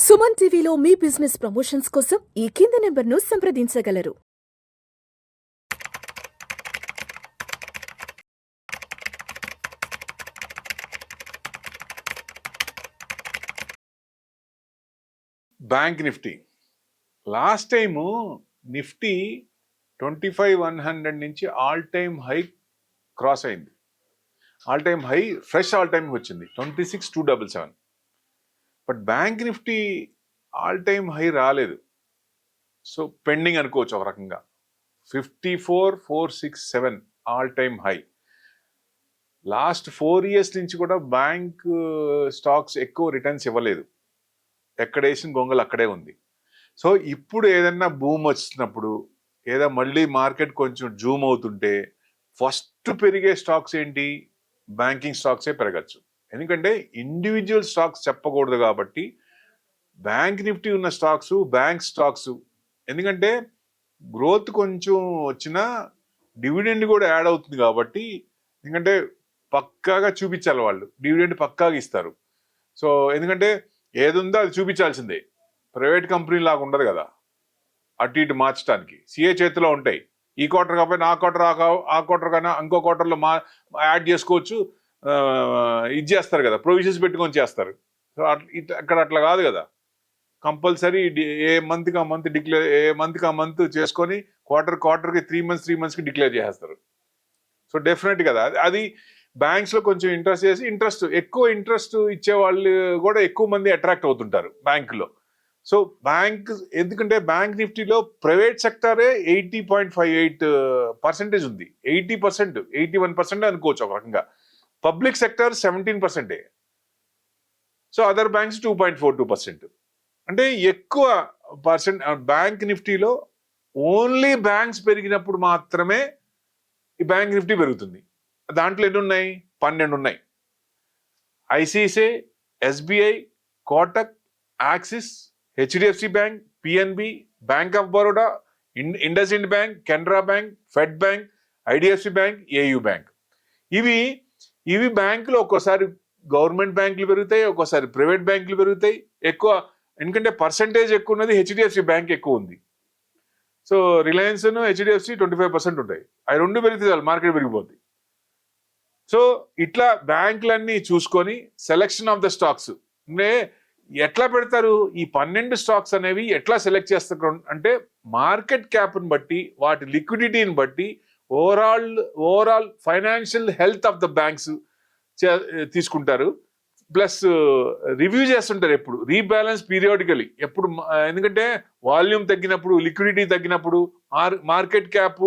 సుమన్ టీవీలో మీ business promotions కోసం ఈ కింది నెంబర్ను సంప్రదించగలరు. Bank nifty last time nifty 25,100 నుంచి ఆల్ టైమ్ హై క్రాస్ అయింది. All time high fresh all time వచ్చింది 26,277. But bank nifty all time high రాలేదు. సో పెండింగ్ అనుకోవచ్చు ఒక రకంగా. 54,467 all time high. Last 4 years నుంచి కూడా బ్యాంక్ స్టాక్స్ ఎక్కువ రిటర్న్స్ ఇవ్వలేదు. ఎక్కడేసిన గొంగలు అక్కడే ఉంది. సో ఇప్పుడు ఏదన్నా బూమ్ వచ్చినప్పుడు ఏదో మళ్ళీ మార్కెట్ కొంచెం జూమ్ అవుతుంటే ఫస్ట్ పెరిగే స్టాక్స్ ఏంటి? బ్యాంకింగ్ స్టాక్సే పెరగచ్చు. ఎందుకంటే ఇండివిజువల్ స్టాక్స్ చెప్పకూడదు కాబట్టి బ్యాంక్ నిఫ్టీ ఉన్న స్టాక్స్ బ్యాంక్ స్టాక్స్, ఎందుకంటే గ్రోత్ కొంచెం వచ్చినా డివిడెండ్ కూడా యాడ్ అవుతుంది కాబట్టి, ఎందుకంటే పక్కాగా చూపించాలి వాళ్ళు, డివిడెండ్ పక్కాగా ఇస్తారు. సో ఎందుకంటే ఏది ఉందో అది చూపించాల్సిందే. ప్రైవేట్ కంపెనీ లాగా ఉండదు కదా అటు ఇటు మార్చడానికి. సిఏ చేతిలో ఉంటాయి. ఈ క్వార్టర్ కాకపోయినా ఆ క్వార్టర్ కన్నా ఇంకో క్వార్టర్లో యాడ్ చేసుకోవచ్చు, ఇది చేస్తారు కదా, ప్రొవిజన్స్ పెట్టుకొని చేస్తారు. సో అక్కడ అట్లా కాదు కదా. కంపల్సరీ ఏ మంత్కి ఆ మంత్ డిక్లేర్, ఏ మంత్కి ఆ మంత్ చేసుకొని క్వార్టర్కి 3 monthsకి డిక్లేర్ చేసేస్తారు. సో డెఫినెట్ కదా అది బ్యాంక్స్లో కొంచెం ఎక్కువ ఇంట్రెస్ట్ ఇచ్చే వాళ్ళు కూడా ఎక్కువ మంది అట్రాక్ట్ అవుతుంటారు బ్యాంకులో. సో బ్యాంక్, ఎందుకంటే బ్యాంక్ నిఫ్టీలో ప్రైవేట్ సెక్టరే 80.58% ఉంది. 80%, 81% అనుకోవచ్చు ఒక రకంగా. Public sector 17%. So other banks 2.42%. అంటే ఎక్కువ పర్సెంట్ బ్యాంక్ నిఫ్టీలో ఓన్లీ బ్యాంక్స్ పెరిగినప్పుడు మాత్రమే ఈ బ్యాంక్ నిఫ్టీ పెరుగుతుంది. దాంట్లో ఎన్ని ఉన్నాయి? 12 ఉన్నాయి. ICICI, SBI, Kotak, Axis, HDFC bank, PNB, bank of Baroda, IndusInd bank, Canara bank, Fed bank, IDFC bank, AU bank. ఇవి బ్యాంకులు ఒక్కోసారి గవర్నమెంట్ బ్యాంకులు పెరుగుతాయి, ఒక్కోసారి ప్రైవేట్ బ్యాంకులు పెరుగుతాయి. ఎక్కువ ఎందుకంటే పర్సంటేజ్ ఎక్కువ ఉన్నది హెచ్డిఎఫ్సి బ్యాంక్ ఎక్కువ ఉంది. సో రిలయన్స్ హెచ్డిఎఫ్సి 25% ఉంటాయి. అవి రెండు పెరిగితే చాలు, మార్కెట్ పెరిగిపోద్ది. సో ఇట్లా బ్యాంకులన్నీ చూసుకొని సెలెక్షన్ ఆఫ్ ద స్టాక్స్ అంటే ఎట్లా పెడతారు? ఈ 12 స్టాక్స్ అనేవి ఎట్లా సెలెక్ట్ చేస్తారు అంటే మార్కెట్ క్యాప్ని బట్టి, వాటి లిక్విడిటీని బట్టి, overall financial health of the banks తీసుకుంటారు. ప్లస్ రివ్యూ చేస్తుంటారు ఎప్పుడు, రీబ్యాలెన్స్ పీరియాడికలీ ఎప్పుడు. ఎందుకంటే వాల్యూమ్ తగ్గినప్పుడు, లిక్విడిటీ తగ్గినప్పుడు, మార్కెట్ క్యాప్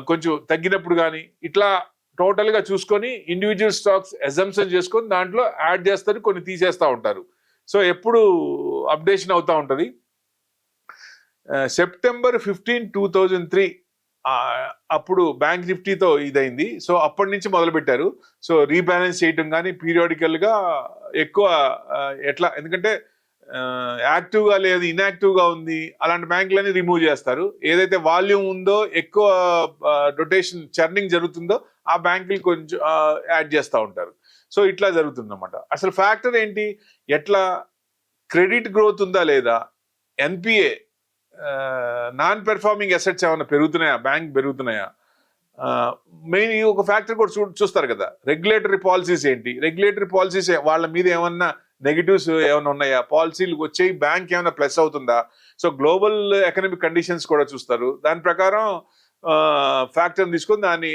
కొంచెం తగ్గినప్పుడు కానీ ఇట్లా టోటల్గా చూసుకొని ఇండివిజువల్ స్టాక్స్ అజంప్షన్ చేసుకొని దాంట్లో యాడ్ చేస్తారు, కొన్ని తీసేస్తూ ఉంటారు. సో ఎప్పుడు అప్డేషన్ అవుతూ ఉంటుంది. September 15, 2003 అప్పుడు బ్యాంక్ నిఫ్టీతో ఇదైంది. సో అప్పటి నుంచి మొదలు పెట్టారు. సో రీబ్యాలెన్స్ చేయటం కానీ పీరియాడికల్గా ఎక్కువ ఎట్లా, ఎందుకంటే యాక్టివ్గా లేదు, ఇన్యాక్టివ్గా ఉంది, అలాంటి బ్యాంకులన్నీ రిమూవ్ చేస్తారు. ఏదైతే వాల్యూమ్ ఉందో, ఎక్కువ రొటేషన్ చర్నింగ్ జరుగుతుందో ఆ బ్యాంకులు కొంచెం యాడ్ చేస్తూ ఉంటారు. సో ఇట్లా జరుగుతుందన్నమాట. అసలు ఫ్యాక్టర్ ఏంటి? ఎట్లా క్రెడిట్ గ్రోత్ ఉందా లేదా, ఎన్పిఏ నాన్ పెర్ఫార్మింగ్ అసెట్స్ ఏమైనా పెరుగుతున్నాయా, బ్యాంక్ పెరుగుతున్నాయా, మెయిన్ ఈ ఒక ఫ్యాక్టర్ కూడా చూస్తారు కదా. రెగ్యులేటరీ పాలసీస్ ఏంటి, రెగ్యులేటరీ పాలసీస్ వాళ్ళ మీద ఏమన్నా నెగిటివ్స్ ఏమైనా ఉన్నాయా, పాలసీలు వచ్చేవి బ్యాంక్ ఏమైనా ప్లస్ అవుతుందా. సో గ్లోబల్ ఎకనామిక్ కండిషన్స్ కూడా చూస్తారు. దాని ప్రకారం ఫ్యాక్టర్ తీసుకొని దాన్ని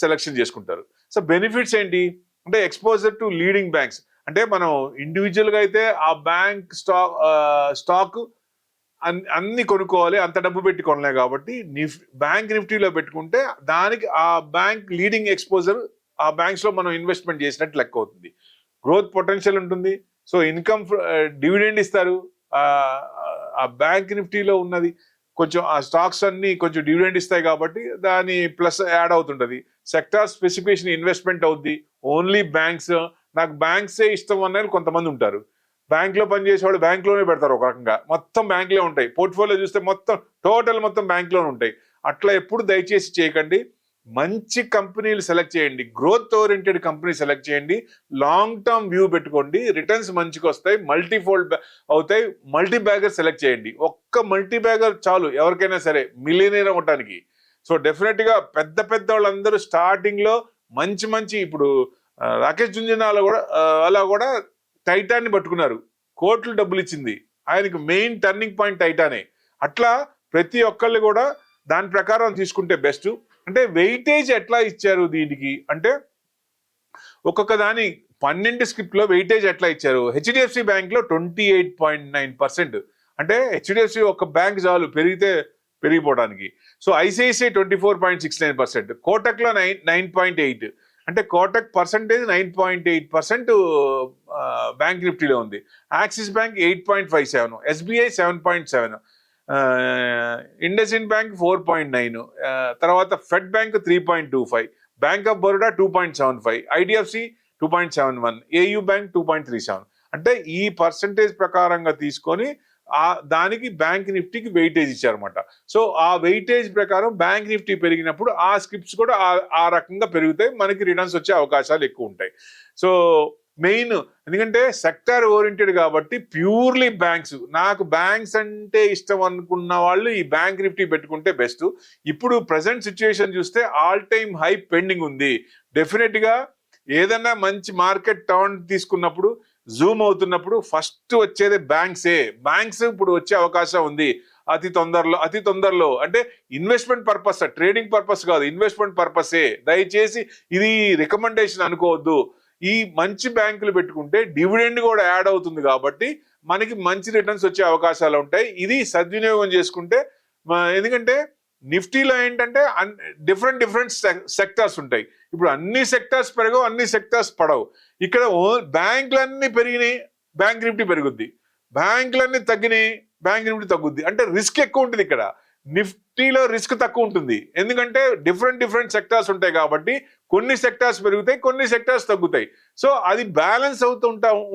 సెలెక్షన్ చేసుకుంటారు. సో బెనిఫిట్స్ ఏంటి అంటే ఎక్స్పోజర్ టు లీడింగ్ బ్యాంక్స్. అంటే మనం ఇండివిజువల్గా అయితే ఆ బ్యాంక్ స్టాక్ అన్ని కొనుక్కోవాలి, అంత డబ్బు పెట్టి కొనలే కాబట్టి బ్యాంక్ నిఫ్టీలో పెట్టుకుంటే దానికి ఆ బ్యాంక్ లీడింగ్ ఎక్స్పోజర్, ఆ బ్యాంక్స్లో మనం ఇన్వెస్ట్మెంట్ చేసినట్టు లెక్క అవుతుంది. గ్రోత్ పొటెన్షియల్ ఉంటుంది. సో ఇన్కమ్ డివిడెండ్ ఇస్తారు. ఆ బ్యాంక్ నిఫ్టీలో ఉన్నది కొంచెం ఆ స్టాక్స్ అన్ని కొంచెం డివిడెండ్ ఇస్తాయి కాబట్టి దాని ప్లస్ యాడ్ అవుతుంటుంది. సెక్టార్ స్పెసిఫికేషన్ ఇన్వెస్ట్మెంట్ అవుద్ది. ఓన్లీ బ్యాంక్స్, నాకు బ్యాంక్సే ఇష్టం అన్నది కొంతమంది ఉంటారు. బ్యాంక్లో పనిచేసేవాళ్ళు బ్యాంక్లోనే పెడతారు. ఒక రకంగా మొత్తం బ్యాంక్లే ఉంటాయి. పోర్ట్ఫోలియో చూస్తే మొత్తం బ్యాంక్లోనే ఉంటాయి. అట్లా ఎప్పుడు దయచేసి చేయకండి. మంచి కంపెనీలు సెలెక్ట్ చేయండి, గ్రోత్ ఓరియంటెడ్ కంపెనీ సెలెక్ట్ చేయండి, లాంగ్ టర్మ్ వ్యూ పెట్టుకోండి, రిటర్న్స్ మంచిగా వస్తాయి, మల్టీఫోల్డ్ అవుతాయి. మల్టీ బ్యాగర్ సెలెక్ట్ చేయండి. ఒక్క మల్టీ బ్యాగర్ చాలు ఎవరికైనా సరే మిలియనీర్ అవ్వటానికి. సో డెఫినెట్ గా పెద్ద పెద్ద వాళ్ళందరూ స్టార్టింగ్ లో మంచి ఇప్పుడు రాకేష్ జుంజునాలా కూడా అలా కూడా టైటాన్ని పట్టుకున్నారు, కోట్లు డబ్బులు ఇచ్చింది ఆయనకి. మెయిన్ టర్నింగ్ పాయింట్ టైటానే. అట్లా ప్రతి ఒక్కళ్ళు కూడా దాని ప్రకారం తీసుకుంటే బెస్ట్. అంటే వెయిటేజ్ ఎట్లా ఇచ్చారు దీనికి అంటే ఒక్కొక్క దాని 12 స్క్రిప్ట్ లో వెయిటేజ్ ఎట్లా ఇచ్చారు. హెచ్డిఎఫ్సి బ్యాంక్ లో 28.9%. అంటే హెచ్డిఎఫ్సి ఒక బ్యాంక్ చాలు పెరిగిపోవడానికి. సో ఐసిఐసిఐ 24.69%, కోటక్ లో 9.8. అంటే కోటక్ పర్సంటేజ్ 9.8% బ్యాంక్ నిఫ్టీలో ఉంది. Axis bank 8.57, SBI 7.7, IndusInd bank 4.9, తర్వాత Fed bank 3.25, bank of Baroda 2.75, IDFC 2.71, AU bank 2.37. అంటే ఈ పర్సంటేజ్ ప్రకారంగా తీసుకొని దానికి బ్యాంక్ నిఫ్టీకి వెయిటేజ్ ఇచ్చారన్నమాట. సో ఆ వెయిటేజ్ ప్రకారం బ్యాంక్ నిఫ్టీ పెరిగినప్పుడు ఆ స్క్రిప్ట్స్ కూడా ఆ రకంగా పెరుగుతాయి, మనకి రిటర్న్స్ వచ్చే అవకాశాలు ఎక్కువ ఉంటాయి. సో మెయిన్ ఎందుకంటే సెక్టార్ ఓరియంటెడ్ కాబట్టి ప్యూర్లీ బ్యాంక్స్, నాకు బ్యాంక్స్ అంటే ఇష్టం అనుకున్న వాళ్ళు ఈ బ్యాంక్ నిఫ్టీ పెట్టుకుంటే బెస్ట్. ఇప్పుడు ప్రజెంట్ సిచ్యువేషన్ చూస్తే ఆల్ టైమ్ హై పెండింగ్ ఉంది. డెఫినెట్ గా ఏదన్నా మంచి మార్కెట్ టర్న్ తీసుకున్నప్పుడు జూమ్ అవుతున్నప్పుడు ఫస్ట్ వచ్చేది బ్యాంక్స్ ఇప్పుడు వచ్చే అవకాశం ఉంది అతి తొందరలో. అంటే ఇన్వెస్ట్మెంట్ పర్పస్, ట్రేడింగ్ పర్పస్ కాదు, ఇన్వెస్ట్మెంట్ పర్పసే. దయచేసి ఇది రికమెండేషన్ అనుకోవద్దు. ఈ మంచి బ్యాంకులు పెట్టుకుంటే డివిడెండ్ కూడా యాడ్ అవుతుంది కాబట్టి మనకి మంచి రిటర్న్స్ వచ్చే అవకాశాలు ఉంటాయి. ఇది సద్వినియోగం చేసుకుంటే, ఎందుకంటే నిఫ్టీలో ఏంటంటే డిఫరెంట్ సెక్టార్స్ ఉంటాయి. ఇప్పుడు అన్ని సెక్టార్స్ పెరగవు, అన్ని సెక్టార్స్ పడవు. ఇక్కడ బ్యాంకులన్నీ పెరిగినాయి, బ్యాంక్ నిఫ్టీ పెరుగుద్ది, బ్యాంకులన్నీ తగ్గినాయి, బ్యాంక్ నిఫ్టీ తగ్గుద్ది. అంటే రిస్క్ ఎక్కువ ఉంటుంది ఇక్కడ. నిఫ్టీలో రిస్క్ తక్కువ ఉంటుంది, ఎందుకంటే డిఫరెంట్ సెక్టార్స్ ఉంటాయి కాబట్టి కొన్ని సెక్టార్స్ పెరుగుతాయి, కొన్ని సెక్టార్స్ తగ్గుతాయి. సో అది బ్యాలెన్స్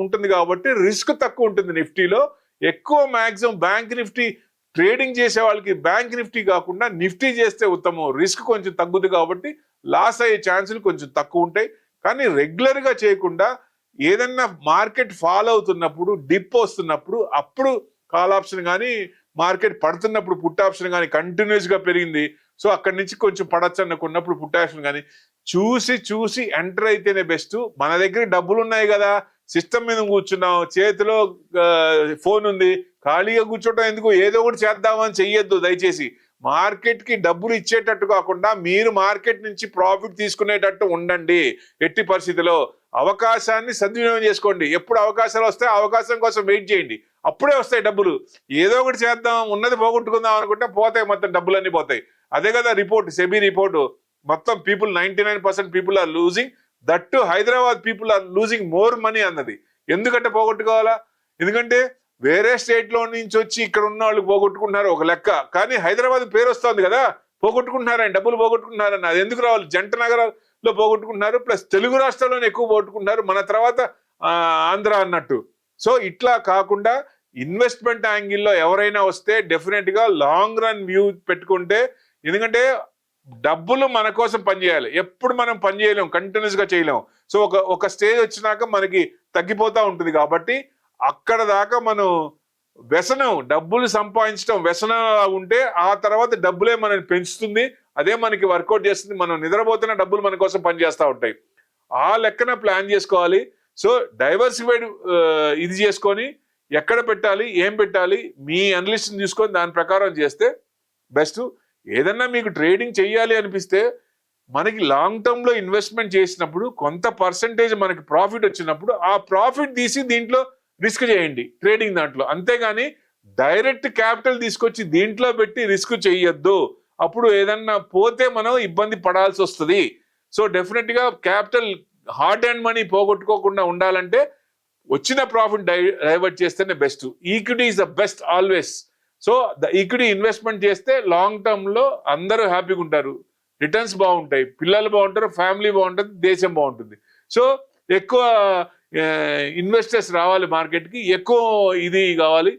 ఉంటుంది కాబట్టి రిస్క్ తక్కువ ఉంటుంది నిఫ్టీలో. ఎక్కువ మాక్సిమం బ్యాంక్ నిఫ్టీ ట్రేడింగ్ చేసే వాళ్ళకి బ్యాంక్ నిఫ్టీ కాకుండా నిఫ్టీ చేస్తే ఉత్తమం. రిస్క్ కొంచెం తగ్గుద్ది కాబట్టి లాస్ అయ్యే ఛాన్సులు కొంచెం తక్కువ ఉంటాయి. కానీ రెగ్యులర్ గా చేయకుండా ఏదన్నా మార్కెట్ ఫాలో అవుతున్నప్పుడు, డిప్ వస్తున్నప్పుడు అప్పుడు కాల్ ఆప్షన్ కానీ, మార్కెట్ పడుతున్నప్పుడు పుట్ ఆప్షన్ కానీ కంటిన్యూస్ గా పెరిగింది, సో అక్కడి నుంచి కొంచెం పడచ్చు అనుకున్నప్పుడు పుట్ ఆప్షన్ కానీ చూసి ఎంటర్ అయితేనే బెస్ట్. మన దగ్గర డబ్బులు ఉన్నాయి కదా, సిస్టమ్ మీద కూర్చున్నాం, చేతిలో ఫోన్ ఉంది, ఖాళీగా కూర్చోవటం ఎందుకు, ఏదో ఒకటి చేద్దామని చెయ్యొద్దు. దయచేసి మార్కెట్ కి డబ్బులు ఇచ్చేటట్టు కాకుండా మీరు మార్కెట్ నుంచి ప్రాఫిట్ తీసుకునేటట్టు ఉండండి. ఎట్టి పరిస్థితిలో అవకాశాన్ని సద్వినియోగం చేసుకోండి. ఎప్పుడు అవకాశాలు వస్తాయి అవకాశం కోసం వెయిట్ చేయండి, అప్పుడే వస్తాయి డబ్బులు. ఏదో ఒకటి చేద్దాం, ఉన్నది పోగొట్టుకుందాం అనుకుంటే పోతాయి, మొత్తం డబ్బులన్నీ పోతాయి. అదే కదా రిపోర్ట్, సెబీ రిపోర్టు, మొత్తం 99% people are losing, that too Hyderabad people are losing more money అన్నది. ఎందుకంటే పోగొట్టుకోవాలా, ఎందుకంటే వేరే స్టేట్ లో నుంచి వచ్చి ఇక్కడ ఉన్న వాళ్ళు పోగొట్టుకుంటున్నారు ఒక లెక్క, కానీ హైదరాబాద్ పేరు వస్తుంది కదా, పోగొట్టుకుంటున్నారని, డబ్బులు పోగొట్టుకుంటున్నారని. అది ఎందుకు రావాలి, జంట నగరాల్లో పోగొట్టుకుంటున్నారు, ప్లస్ తెలుగు రాష్ట్రాల్లోనే ఎక్కువ పోగొట్టుకుంటున్నారు, మన తర్వాత ఆంధ్ర అన్నట్టు. సో ఇట్లా కాకుండా ఇన్వెస్ట్మెంట్ యాంగిల్లో ఎవరైనా వస్తే డెఫినెట్ గా లాంగ్ రన్ వ్యూ పెట్టుకుంటే, ఎందుకంటే డబ్బులు మన కోసం పనిచేయాలి, ఎప్పుడు మనం పని చేయలేము, కంటిన్యూస్ గా చేయలేము. సో ఒక స్టేజ్ వచ్చినాక మనకి తగ్గిపోతా ఉంటుంది కాబట్టి అక్కడ దాకా మనం వ్యసనం, డబ్బులు సంపాదించడం వ్యసనం ఉంటే ఆ తర్వాత డబ్బులే మనని పెంచుతుంది, అదే మనకి వర్కౌట్ చేస్తుంది. మనం నిద్రపోతున్న డబ్బులు మన కోసం పనిచేస్తూ ఉంటాయి. ఆ లెక్కన ప్లాన్ చేసుకోవాలి. సో డైవర్సిఫైడ్ ఇది చేసుకొని ఎక్కడ పెట్టాలి, ఏం పెట్టాలి, మీ అనలిస్ట్ తీసుకొని దాని ప్రకారం చేస్తే బెస్ట్. ఏదన్నా మీకు ట్రేడింగ్ చెయ్యాలి అనిపిస్తే, మనకి లాంగ్ టర్మ్ లో ఇన్వెస్ట్మెంట్ చేసినప్పుడు కొంత పర్సంటేజ్ మనకి ప్రాఫిట్ వచ్చినప్పుడు ఆ ప్రాఫిట్ తీసి దీంట్లో రిస్క్ చేయండి ట్రేడింగ్ దాంట్లో. అంతేగాని డైరెక్ట్ క్యాపిటల్ తీసుకొచ్చి దీంట్లో పెట్టి రిస్క్ చెయ్యొద్దు, అప్పుడు ఏదన్నా పోతే మనం ఇబ్బంది పడాల్సి వస్తుంది. సో డెఫినెట్ గా క్యాపిటల్, హార్డ్ అండ్ మనీ పోగొట్టుకోకుండా ఉండాలంటే వచ్చిన ప్రాఫిట్ డైవర్ట్ చేస్తేనే best. Equity is the best always. So the equity investment చేస్తే లాంగ్ టర్మ్ లో అందరూ హ్యాపీగా ఉంటారు, రిటర్న్స్ బాగుంటాయి, పిల్లలు బాగుంటారు, ఫ్యామిలీ బాగుంటుంది, దేశం బాగుంటుంది. సో ఎక్కువ ఇన్వెస్టర్స్ రావాలి మార్కెట్కి, ఎక్కువ ఇది కావాలి.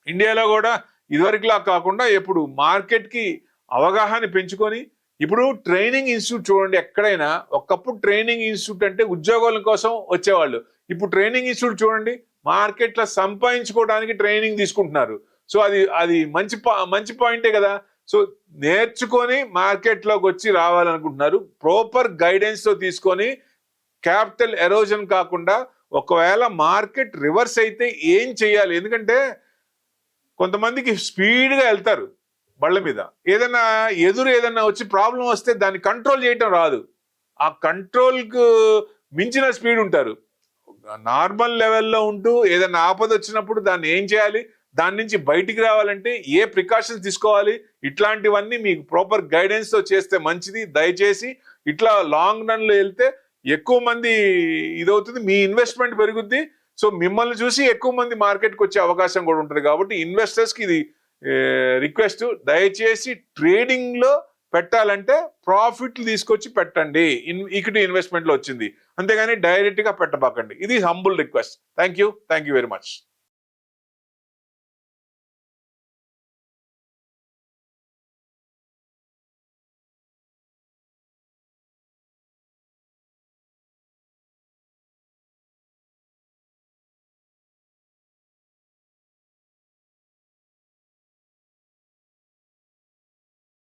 ఇండియాలో కూడా ఇదివరకులా కాకుండా ఎప్పుడు మార్కెట్కి అవగాహన పెంచుకొని ఇప్పుడు ట్రైనింగ్ ఇన్స్టిట్యూట్ చూడండి, ఎక్కడైనా ఒకప్పుడు ట్రైనింగ్ ఇన్స్టిట్యూట్ అంటే ఉద్యోగాల కోసం వచ్చేవాళ్ళు. ఇప్పుడు ట్రైనింగ్ ఇన్స్టిట్యూట్ చూడండి, మార్కెట్లో సంపాదించుకోవడానికి ట్రైనింగ్ తీసుకుంటున్నారు. సో అది మంచి పాయింటే కదా. సో నేర్చుకొని మార్కెట్లోకి వచ్చి రావాలనుకుంటున్నారు. ప్రాపర్ గైడెన్స్ తో తీసుకొని క్యాపిటల్ ఎరోజన్ కాకుండా, ఒకవేళ మార్కెట్ రివర్స్ అయితే ఏం చేయాలి, ఎందుకంటే కొంతమందికి స్పీడ్గా వెళ్తారు బళ్ళ మీద, ఏదైనా వచ్చి ప్రాబ్లం వస్తే దాన్ని కంట్రోల్ చేయటం రాదు. ఆ కంట్రోల్కు మించిన స్పీడ్ ఉంటారు. నార్మల్ లెవెల్లో ఉంటూ ఏదైనా ఆపద వచ్చినప్పుడు దాన్ని ఏం చేయాలి, దాని నుంచి బయటికి రావాలంటే ఏ ప్రికాషన్స్ తీసుకోవాలి, ఇట్లాంటివన్నీ మీకు ప్రాపర్ గైడెన్స్ తో చేస్తే మంచిది. దయచేసి ఇట్లా లాంగ్ రన్ లో వెళ్తే ఎక్కువ మంది ఇదవుతుంది, మీ ఇన్వెస్ట్మెంట్ పెరుగుద్ది. సో మిమ్మల్ని చూసి ఎక్కువ మంది మార్కెట్కి వచ్చే అవకాశం కూడా ఉంటుంది. కాబట్టి ఇన్వెస్టర్స్ కి ఇది రిక్వెస్ట్, దయచేసి ట్రేడింగ్ లో పెట్టాలంటే ప్రాఫిట్లు తీసుకొచ్చి పెట్టండి. ఈక్విటీ ఇన్వెస్ట్మెంట్ లో వచ్చింది, అంతేగాని డైరెక్ట్ గా పెట్టబాకండి. ఇది humble request. Thank you very much.